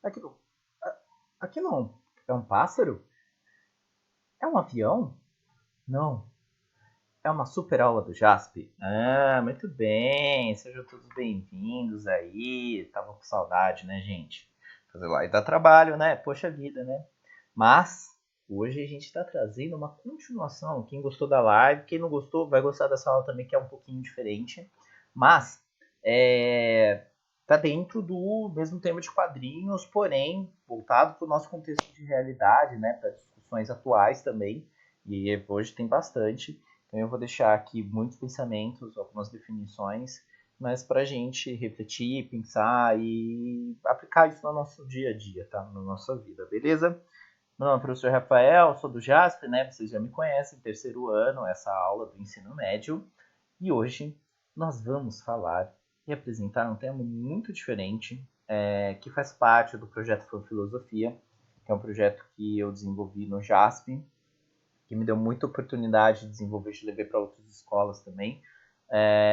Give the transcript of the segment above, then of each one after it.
Aqui, aqui não. É um pássaro? É um avião? Não. É uma super aula do JASP? Ah, muito bem. Sejam todos bem-vindos aí. Tava com saudade, né, gente? Fazer lá e dá trabalho, né? Poxa vida, né? Mas hoje a gente está trazendo uma continuação. Quem gostou da live, quem não gostou, vai gostar dessa aula também, que é um pouquinho diferente. Mas tá dentro do mesmo tema de quadrinhos, porém voltado para o nosso contexto de realidade, né? Para discussões atuais também. E hoje tem bastante. Então eu vou deixar aqui muitos pensamentos, algumas definições, mas para a gente refletir, pensar e aplicar isso no nosso dia a dia, tá? Na nossa vida, beleza? Meu nome é o professor Rafael, sou do JASP, né? Vocês já me conhecem, terceiro ano, essa aula do ensino médio. E hoje nós vamos falar e apresentar um tema muito diferente, que faz parte do projeto Fan Filosofia, que é um projeto que eu desenvolvi no JASP, que me deu muita oportunidade de desenvolver, de levar para outras escolas também.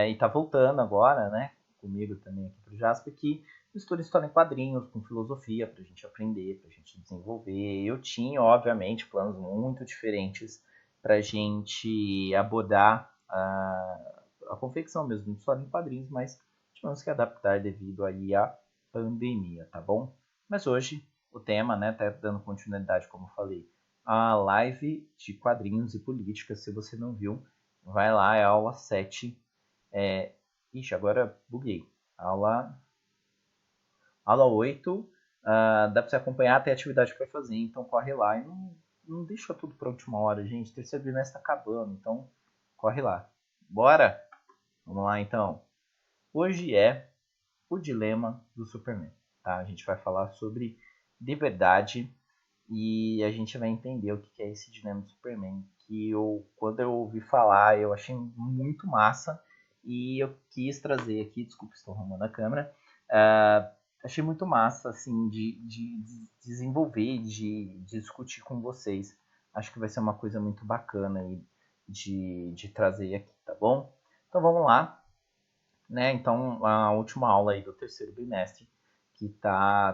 E tá voltando agora, né, comigo também aqui pro Jasper, que mistura história em quadrinhos com filosofia pra gente aprender, pra gente desenvolver. Eu tinha, obviamente, planos muito diferentes pra gente abordar a confecção mesmo de história em quadrinhos, mas tivemos que adaptar devido aí à pandemia, tá bom? Mas hoje o tema, né, tá dando continuidade, como eu falei, a live de quadrinhos e política. Se você não viu, vai lá, é a aula 7. Ixi, agora buguei. Aula 8. Dá pra você acompanhar, tem atividade para fazer, então corre lá e não deixa tudo pra última hora, gente. O terceiro bimestre tá acabando, então corre lá. Bora? Vamos lá então. Hoje é o dilema do Superman, tá? A gente vai falar sobre liberdade e a gente vai entender o que é esse dilema do Superman, que quando eu ouvi falar, eu achei muito massa e eu quis trazer aqui, desculpa, estou arrumando a câmera, achei muito massa, assim, de desenvolver, de discutir com vocês. Acho que vai ser uma coisa muito bacana aí de trazer aqui, tá bom? Então vamos lá, né? Então a última aula aí do terceiro bimestre, que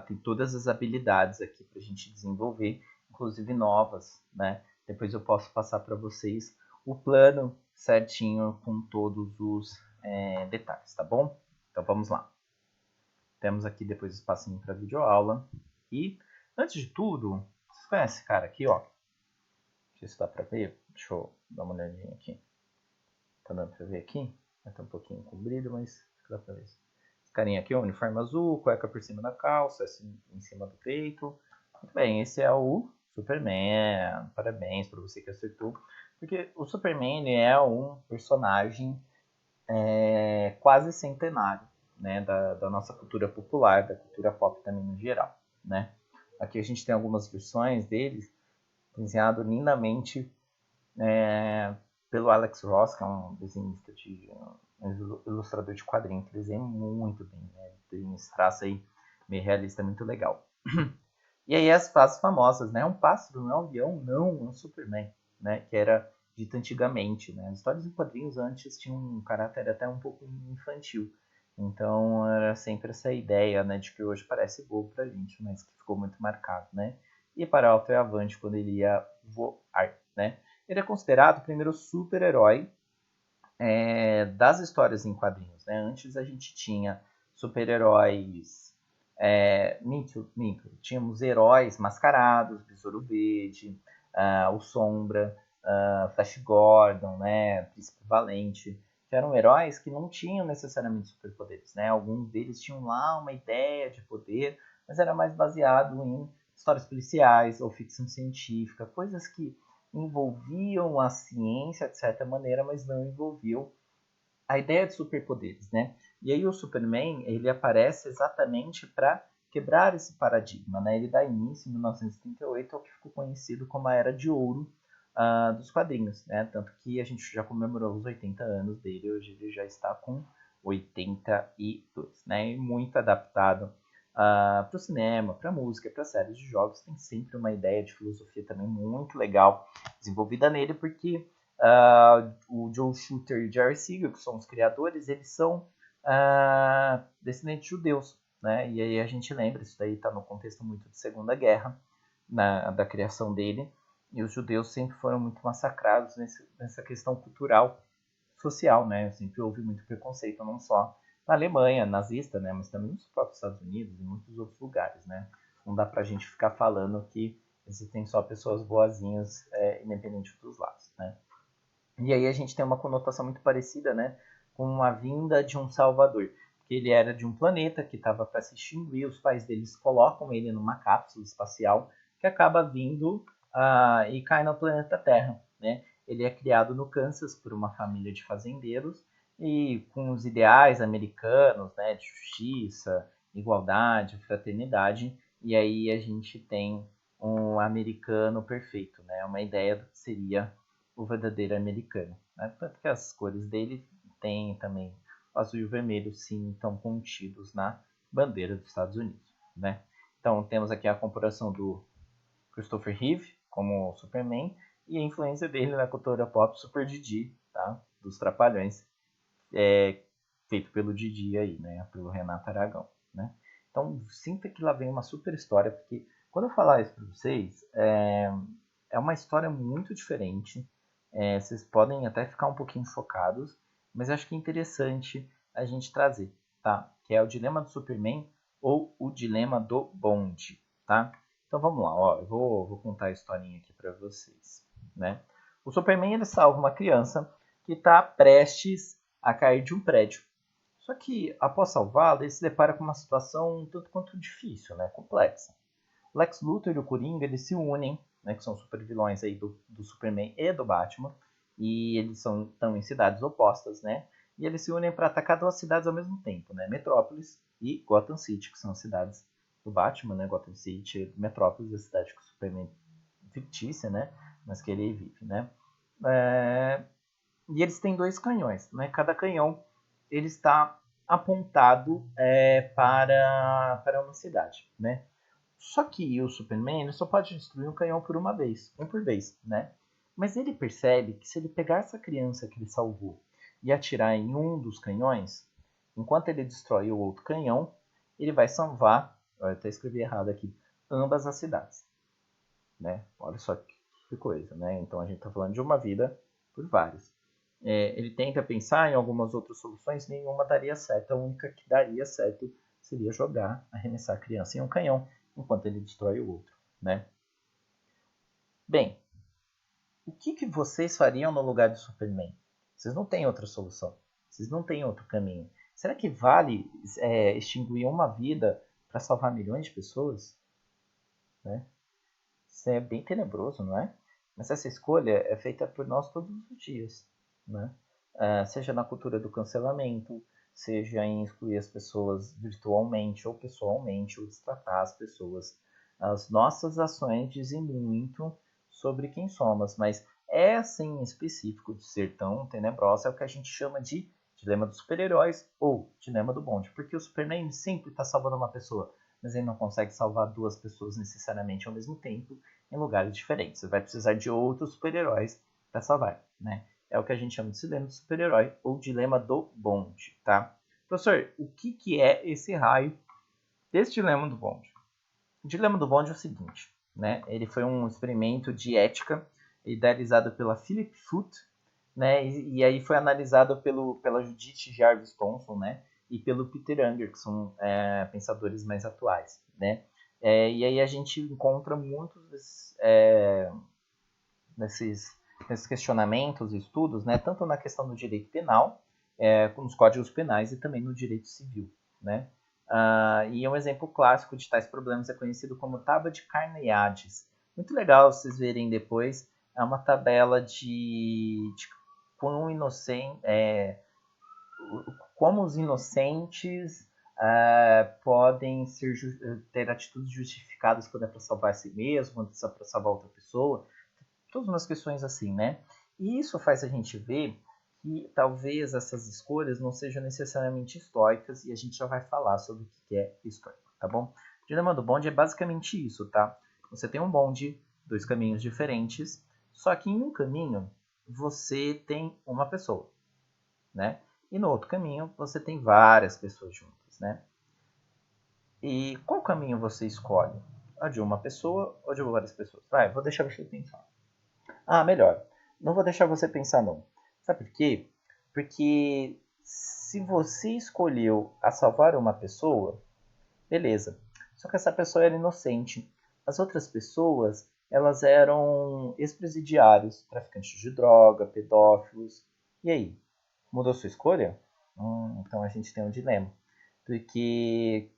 tem todas as habilidades aqui para a gente desenvolver, inclusive novas, né? Depois eu posso passar para vocês o plano certinho com todos os detalhes, tá bom? Então vamos lá. Temos aqui depois espacinho para videoaula. E antes de tudo, vocês conhecem esse cara aqui, ó? Não sei se dá para ver. Deixa eu dar uma olhadinha aqui. Tá dando para ver aqui? Tá um pouquinho comprido, mas dá para ver. Esse carinha aqui, ó, uniforme azul, cueca por cima da calça, assim, em cima do peito. Muito bem, esse é o Superman. Parabéns para você que acertou. Porque o Superman ele é um personagem quase centenário, né, da nossa cultura popular, da cultura pop também no geral, né? Aqui a gente tem algumas versões deles desenhado lindamente pelo Alex Ross, que é um desenhista um ilustrador de quadrinhos, que desenha muito bem, né? Tem esse traço aí meio realista, muito legal. E aí as frases famosas, né? Um pássaro, não é um avião, não, é um Superman, né? Que era dito antigamente, né? As histórias em quadrinhos antes tinham um caráter até um pouco infantil. Então era sempre essa ideia, né? De que hoje parece bobo pra gente, mas que ficou muito marcado, né? E para alto e avante quando ele ia voar, né? Ele é considerado o primeiro super-herói das histórias em quadrinhos, né? Antes a gente tinha super-heróis. Minto. Tínhamos heróis mascarados, Besouro Verde, o Sombra, Flash Gordon, né? Príncipe Valente, que eram heróis que não tinham necessariamente superpoderes, né? Alguns deles tinham lá uma ideia de poder, mas era mais baseado em histórias policiais ou ficção científica, coisas que envolviam a ciência de certa maneira, mas não envolviam a ideia de superpoderes, né? E aí o Superman, ele aparece exatamente para quebrar esse paradigma, né? Ele dá início em 1938 ao que ficou conhecido como a Era de Ouro dos quadrinhos, né? Tanto que a gente já comemorou os 80 anos dele, hoje ele já está com 82, né? E muito adaptado para o cinema, para a música, para séries de jogos. Tem sempre uma ideia de filosofia também muito legal desenvolvida nele, porque o Joe Shooter e o Jerry Siegel, que são os criadores, eles são descendentes de judeus, né? E aí a gente lembra, isso daí está no contexto muito de Segunda Guerra, da criação dele, e os judeus sempre foram muito massacrados nessa questão cultural, social, né? Sempre houve muito preconceito, não só na Alemanha nazista, né? Mas também nos próprios Estados Unidos e muitos outros lugares, né? Não dá pra gente ficar falando que existem só pessoas boazinhas, independente dos lados, né? E aí a gente tem uma conotação muito parecida, né? Com a vinda de um salvador. Porque ele era de um planeta que estava para se extinguir, os pais deles colocam ele numa cápsula espacial que acaba vindo e cai no planeta Terra, né? Ele é criado no Kansas por uma família de fazendeiros e com os ideais americanos, né? De justiça, igualdade, fraternidade. E aí a gente tem um americano perfeito, né? Uma ideia do que seria o verdadeiro americano, né? Tanto que as cores dele têm também o azul e o vermelho, sim, estão contidos na bandeira dos Estados Unidos, né? Então temos aqui a comparação do Christopher Reeve como Superman e a influência dele na cultura pop Super Didi, tá? Dos Trapalhões, feito pelo Didi aí, né? Pelo Renato Aragão, né? Então sinta que lá vem uma super história, porque quando eu falar isso para vocês, é uma história muito diferente. Vocês podem até ficar um pouquinho chocados, mas acho que é interessante a gente trazer, tá? Que é o dilema do Superman ou o dilema do Bond, tá? Então vamos lá, ó, eu vou contar a historinha aqui para vocês, né? O Superman ele salva uma criança que está prestes a cair de um prédio. Só que após salvá-la, ele se depara com uma situação um tanto quanto difícil, né? Complexa. Lex Luthor e o Coringa eles se unem, né, que são super vilões aí do Superman e do Batman, e eles estão em cidades opostas, né? E eles se unem para atacar duas cidades ao mesmo tempo, né? Metrópolis e Gotham City, que são as cidades do Batman, né? Gotham City, Metrópolis, a cidade que o Superman fictícia, né? Mas que ele vive, né? E eles têm dois canhões, né? Cada canhão ele está apontado para uma cidade, né? Só que o Superman ele só pode destruir um canhão por uma vez, um por vez, né? Mas ele percebe que se ele pegar essa criança que ele salvou e atirar em um dos canhões, enquanto ele destrói o outro canhão, ele vai salvar, eu até escrevi errado aqui, ambas as cidades, né? Olha só que coisa, né? Então a gente está falando de uma vida por várias. Ele tenta pensar em algumas outras soluções, nenhuma daria certo. A única que daria certo seria jogar, arremessar a criança em um canhão, enquanto ele destrói o outro, né? Bem, o que vocês fariam no lugar do Superman? Vocês não têm outra solução. Vocês não têm outro caminho. Será que vale extinguir uma vida para salvar milhões de pessoas? Né? Isso é bem tenebroso, não é? Mas essa escolha é feita por nós todos os dias, né? Seja na cultura do cancelamento, seja em excluir as pessoas virtualmente ou pessoalmente, ou destratar as pessoas. As nossas ações dizem muito sobre quem somos, mas essa em específico de ser tão tenebrosa é o que a gente chama de dilema dos super-heróis ou dilema do bonde, porque o Superman sempre está salvando uma pessoa, mas ele não consegue salvar duas pessoas necessariamente ao mesmo tempo em lugares diferentes. Você vai precisar de outros super-heróis para salvar, né? É o que a gente chama de dilema do super-herói ou dilema do bonde, tá? Professor, o que é esse raio desse dilema do bonde? O dilema do bonde é o seguinte, né? Ele foi um experimento de ética idealizado pela Philip Foot, né? E aí foi analisado pela Judith Jarvis Thomson, né? E pelo Peter Anger, que são pensadores mais atuais, né? E aí a gente encontra muitos desses questionamentos e estudos, né? Tanto na questão do direito penal, como nos códigos penais e também no direito civil, né? E um exemplo clássico de tais problemas é conhecido como tábua de Carneades. Muito legal vocês verem depois. É uma tabela de quão inocente, como os inocentes podem ter atitudes justificadas quando é para salvar a si mesmo, quando é para salvar outra pessoa. Todas umas questões assim, né? E isso faz a gente ver que talvez essas escolhas não sejam necessariamente históricas e a gente já vai falar sobre o que é histórico, tá bom? O dilema do bonde é basicamente isso, tá? Você tem um bonde, dois caminhos diferentes, só que em um caminho você tem uma pessoa, né? E no outro caminho você tem várias pessoas juntas, né? E qual caminho você escolhe? A de uma pessoa ou de várias pessoas? Vai, vou deixar você pensar. Ah, melhor. Não vou deixar você pensar, não. Sabe por quê? Porque se você escolheu a salvar uma pessoa, beleza. Só que essa pessoa era inocente. As outras pessoas, elas eram ex-presidiários, traficantes de droga, pedófilos. E aí? Mudou sua escolha? Então a gente tem um dilema. Porque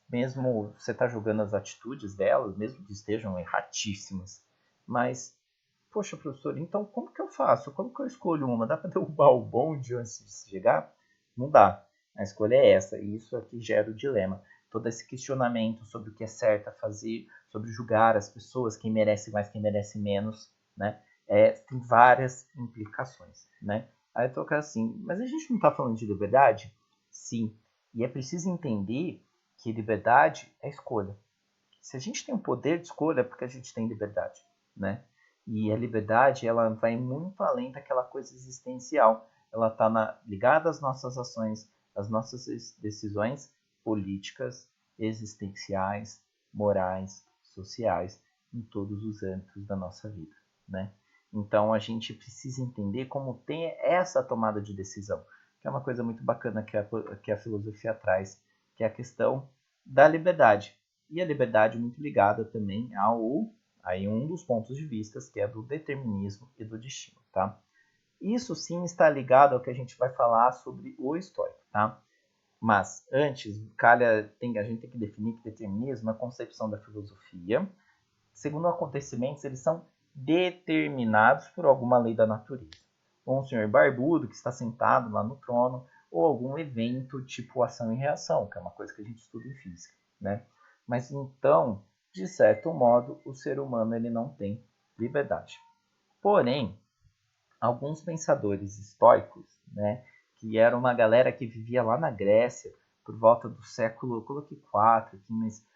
mesmo você está julgando as atitudes delas, mesmo que estejam erratíssimas, mas, poxa, professor, então como que eu faço? Como que eu escolho uma? Dá para derrubar o bonde antes de chegar? Não dá. A escolha é essa, e isso aqui gera o dilema. Todo esse questionamento sobre o que é certo a fazer, sobre julgar as pessoas, quem merece mais, quem merece menos, né? Tem várias implicações, né? Aí eu toco assim, mas a gente não está falando de liberdade? Sim. E é preciso entender que liberdade é escolha. Se a gente tem um poder de escolha, é porque a gente tem liberdade, né? E a liberdade, ela vai muito além daquela coisa existencial. Ela está ligada às nossas ações, às nossas decisões políticas, existenciais, morais, sociais, em todos os âmbitos da nossa vida, né? Então a gente precisa entender como tem essa tomada de decisão, que é uma coisa muito bacana que a filosofia traz, que é a questão da liberdade. E a liberdade muito ligada também aí um dos pontos de vista, que é do determinismo e do destino, tá? Isso sim está ligado ao que a gente vai falar sobre o estoico, tá? Mas antes, a gente tem que definir que determinismo é a concepção da filosofia. Segundo acontecimentos, eles são determinados por alguma lei da natureza. Ou um senhor barbudo que está sentado lá no trono, ou algum evento tipo ação e reação, que é uma coisa que a gente estuda em física, né? Mas então, de certo modo, o ser humano ele não tem liberdade. Porém, alguns pensadores estoicos, né, que era uma galera que vivia lá na Grécia por volta do século, eu coloquei 4 aqui, mas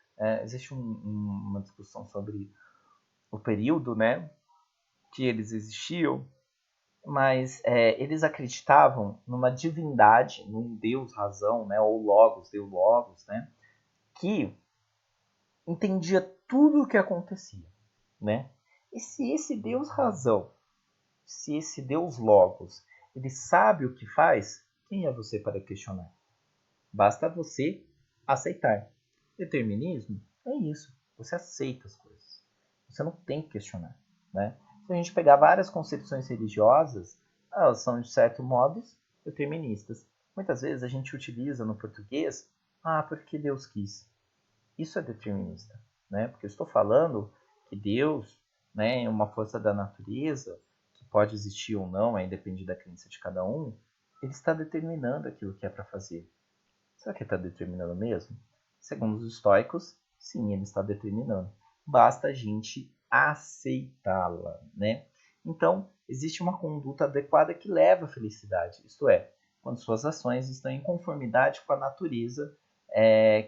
existe uma discussão sobre o período, né, que eles existiam, mas eles acreditavam numa divindade, num Deus razão, né, ou Logos, Deus Logos, né, que entendia tudo o que acontecia, né? E se esse Deus razão, se esse Deus Logos, ele sabe o que faz, quem é você para questionar? Basta você aceitar. Determinismo é isso. Você aceita as coisas. Você não tem que questionar, né? Se a gente pegar várias concepções religiosas, elas são, de certo modo, deterministas. Muitas vezes a gente utiliza no português, porque Deus quis. Isso é determinista, né? Porque eu estou falando que Deus, né, é uma força da natureza, que pode existir ou não, aí depende da crença de cada um, ele está determinando aquilo que é para fazer. Será que ele está determinando mesmo? Segundo os estoicos, sim, ele está determinando. Basta a gente aceitá-la, né? Então, existe uma conduta adequada que leva à felicidade, isto é, quando suas ações estão em conformidade com a natureza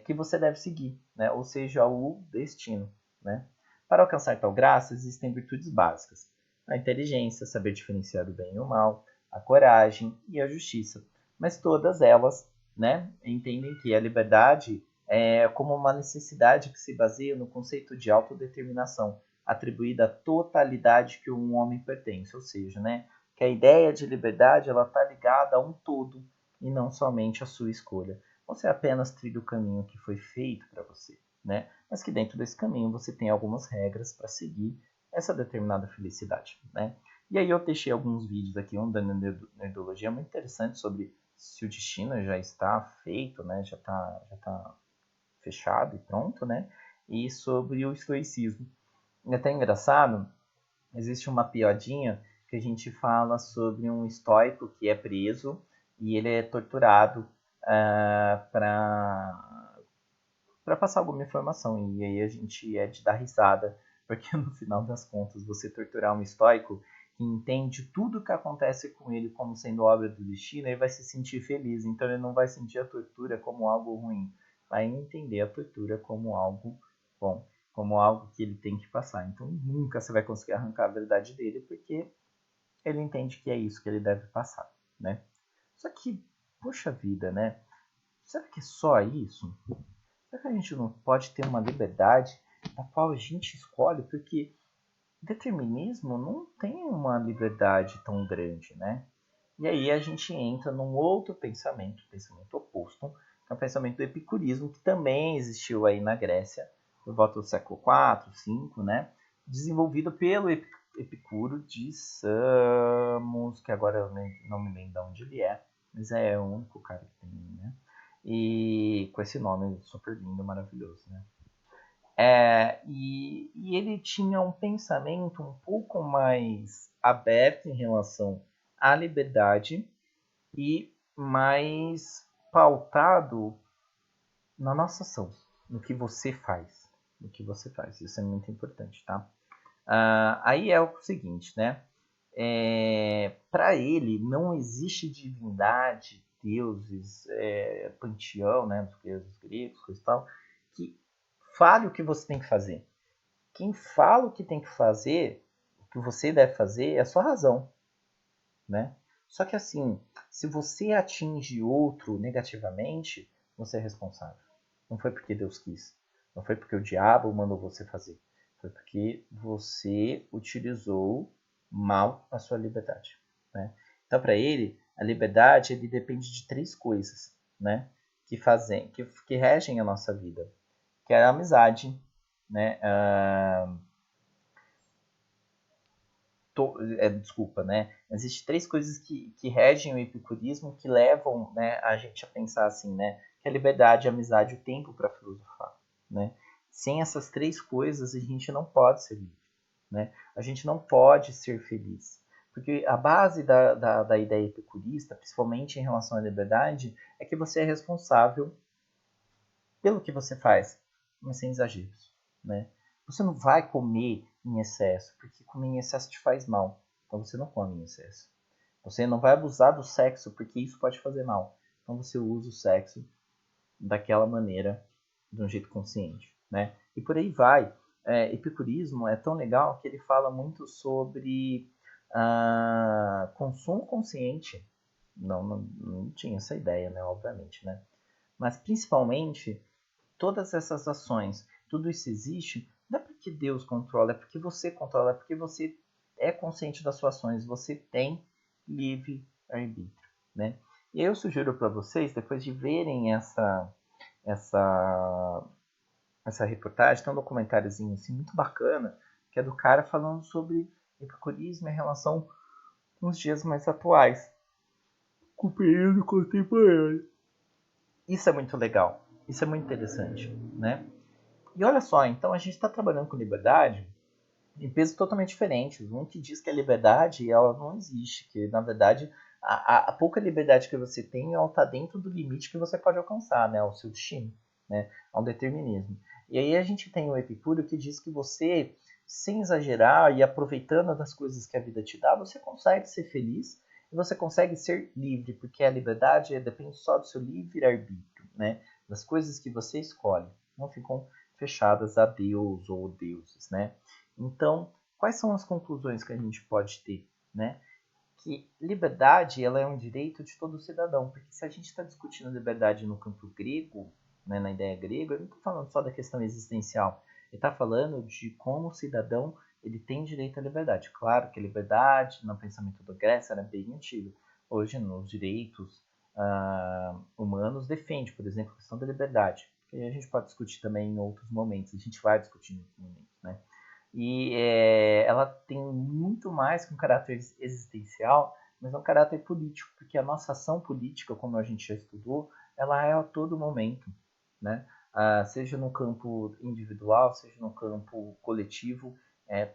que você deve seguir, né? Ou seja, o destino, né? Para alcançar tal graça, existem virtudes básicas: a inteligência, saber diferenciar o bem e o mal, a coragem e a justiça. Mas todas elas, né, entendem que a liberdade é como uma necessidade que se baseia no conceito de autodeterminação, atribuída à totalidade que um homem pertence, ou seja, né, que a ideia de liberdade ela está ligada a um todo e não somente à sua escolha. Você apenas trilha o caminho que foi feito para você, né? Mas que dentro desse caminho você tem algumas regras para seguir essa determinada felicidade, né? E aí eu deixei alguns vídeos aqui, um da nerdologia muito interessante sobre se o destino já está feito, né? Já tá fechado e pronto, né? E sobre o estoicismo. É até engraçado, existe uma piadinha que a gente fala sobre um estoico que é preso e ele é torturado para passar alguma informação. E aí a gente é de dar risada, porque no final das contas, você torturar um estoico que entende tudo o que acontece com ele como sendo obra do destino, ele vai se sentir feliz. Então ele não vai sentir a tortura como algo ruim, vai entender a tortura como algo bom, como algo que ele tem que passar. Então nunca você vai conseguir arrancar a verdade dele, porque ele entende que é isso que ele deve passar, né? Só que, poxa vida, né? Será que é só isso? Será será que a gente não pode ter uma liberdade na qual a gente escolhe? Porque determinismo não tem uma liberdade tão grande, né? E aí a gente entra num outro pensamento, pensamento oposto, que é o pensamento do epicurismo, que também existiu aí na Grécia, por volta do século IV, V, né? Desenvolvido pelo Epicuro de Samos, que agora eu não me lembro de onde ele é, mas é o único cara que tem, né? E com esse nome super lindo, maravilhoso, né? E ele tinha um pensamento um pouco mais aberto em relação à liberdade e mais pautado na nossa ação, no que você faz. No que você faz. Isso é muito importante, tá? Aí é o seguinte, né? Para ele não existe divindade, deuses, panteão, né, dos deuses gregos, coisa e tal, que fale o que você tem que fazer. Quem fala o que tem que fazer, o que você deve fazer, é a sua razão, né? Só que assim, se você atinge outro negativamente, você é responsável. Não foi porque Deus quis, não foi porque o diabo mandou você fazer, foi porque você utilizou mal a sua liberdade, né? Então, para ele, a liberdade ele depende de três coisas, né? Que regem a nossa vida, que é a amizade, né? Desculpa, né? Existem três coisas que regem o epicurismo, que levam, né, a gente a pensar assim, né? Que é a liberdade, a amizade e o tempo para filosofar, né? Sem essas três coisas, a gente não pode ser livre, né? A gente não pode ser feliz. Porque a base da ideia epicurista, principalmente em relação à liberdade, é que você é responsável pelo que você faz, mas sem exageros, né? Você não vai comer em excesso, porque comer em excesso te faz mal. Então você não come em excesso. Você não vai abusar do sexo, porque isso pode fazer mal. Então você usa o sexo daquela maneira, de um jeito consciente, né? E por aí vai. Epicurismo é tão legal que ele fala muito sobre consumo consciente. Não tinha essa ideia, né? Obviamente, né? Mas principalmente todas essas ações, tudo isso existe, não é porque Deus controla, é porque você controla, é porque você é consciente das suas ações, você tem livre arbítrio, né? E aí eu sugiro para vocês, depois de verem essa, essa reportagem, tem um documentáriozinho assim, muito bacana, que é do cara falando sobre epicurismo em relação com os dias mais atuais, com o período contemporâneo. Isso é muito legal, isso é muito interessante, né? E olha só, então a gente está trabalhando com liberdade em pesos totalmente diferentes. Um que diz que a liberdade ela não existe, que na verdade a pouca liberdade que você tem ela está dentro do limite que você pode alcançar, né, ao seu destino, né, ao determinismo. E aí a gente tem o Epicúrio que diz que você, sem exagerar e aproveitando das coisas que a vida te dá, você consegue ser feliz e você consegue ser livre, porque a liberdade depende só do seu livre-arbítrio, né, das coisas que você escolhe. Não ficam fechadas a Deus ou deuses, né? Então, quais são as conclusões que a gente pode ter, né? Que liberdade ela é um direito de todo cidadão, porque se a gente está discutindo liberdade no campo grego, né, na ideia grega, eu não estou falando só da questão existencial, ele está falando de como o cidadão ele tem direito à liberdade. Claro que a liberdade no pensamento da Grécia era bem antiga. Hoje, nos direitos humanos, defende, por exemplo, a questão da liberdade, que a gente pode discutir também em outros momentos, a gente vai discutir em outros momentos, né? E ela tem muito mais que um caráter existencial, mas é um caráter político, porque a nossa ação política, como a gente já estudou, ela é a todo momento, né? Seja no campo individual, seja no campo coletivo,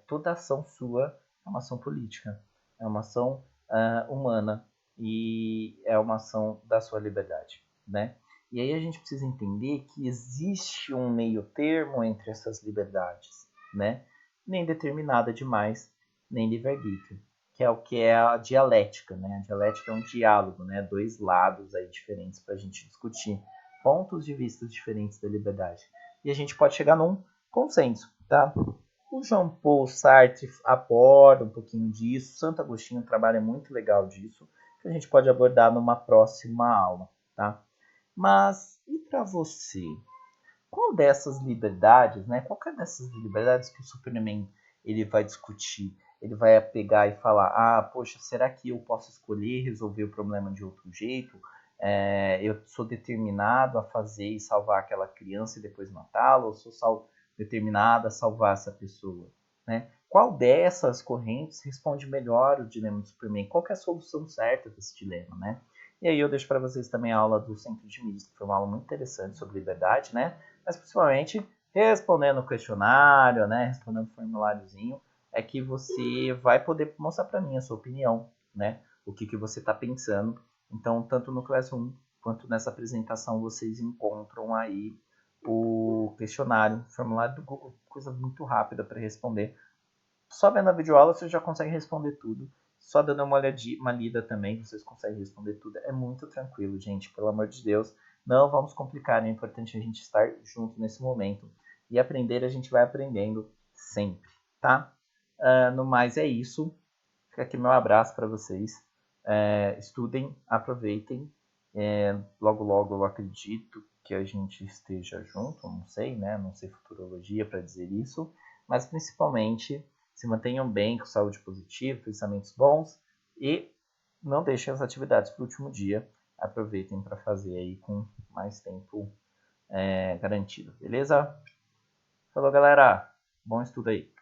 toda ação sua é uma ação política, é uma ação humana e é uma ação da sua liberdade, né? E aí a gente precisa entender que existe um meio termo entre essas liberdades, né? Nem determinada demais, nem livre-arbítrio, que é a dialética, né? A dialética é um diálogo, né? Dois lados aí diferentes para a gente discutir pontos de vista diferentes da liberdade. E a gente pode chegar num consenso, tá? O Jean-Paul Sartre aborda um pouquinho disso, Santo Agostinho trabalha muito legal disso, que a gente pode abordar numa próxima aula, tá? Mas e para você? qual dessas liberdades, né? Qual dessas liberdades que o Superman ele vai discutir? Ele vai pegar e falar, ah, poxa, será que eu posso escolher resolver o problema de outro jeito? Eu sou determinado a fazer e salvar aquela criança e depois matá-la, ou sou determinado a salvar essa pessoa, né? Qual dessas correntes responde melhor o dilema do Superman? Qual que é a solução certa desse dilema, né? E aí eu deixo para vocês também a aula do Centro de Mídias, que foi uma aula muito interessante sobre liberdade, né? Mas principalmente respondendo o questionário, né? Respondendo o formuláriozinho, é que você vai poder mostrar para mim a sua opinião, né? O que você está pensando. Então, tanto no Classroom quanto nessa apresentação, vocês encontram aí o questionário, o formulário do Google, coisa muito rápida para responder. Só vendo a videoaula você já consegue responder tudo. Só dando uma lida também, vocês conseguem responder tudo. É muito tranquilo, gente, pelo amor de Deus. Não vamos complicar, é importante a gente estar junto nesse momento. E aprender, a gente vai aprendendo sempre, tá? No mais, é isso. Fica aqui meu abraço para vocês. Estudem, aproveitem. Logo, logo eu acredito que a gente esteja junto, não sei, né? Não sei futurologia para dizer isso. Mas principalmente se mantenham bem, com saúde positiva, pensamentos bons e não deixem as atividades para o último dia. Aproveitem para fazer aí com mais tempo garantido, beleza? Falou, galera. Bom estudo aí.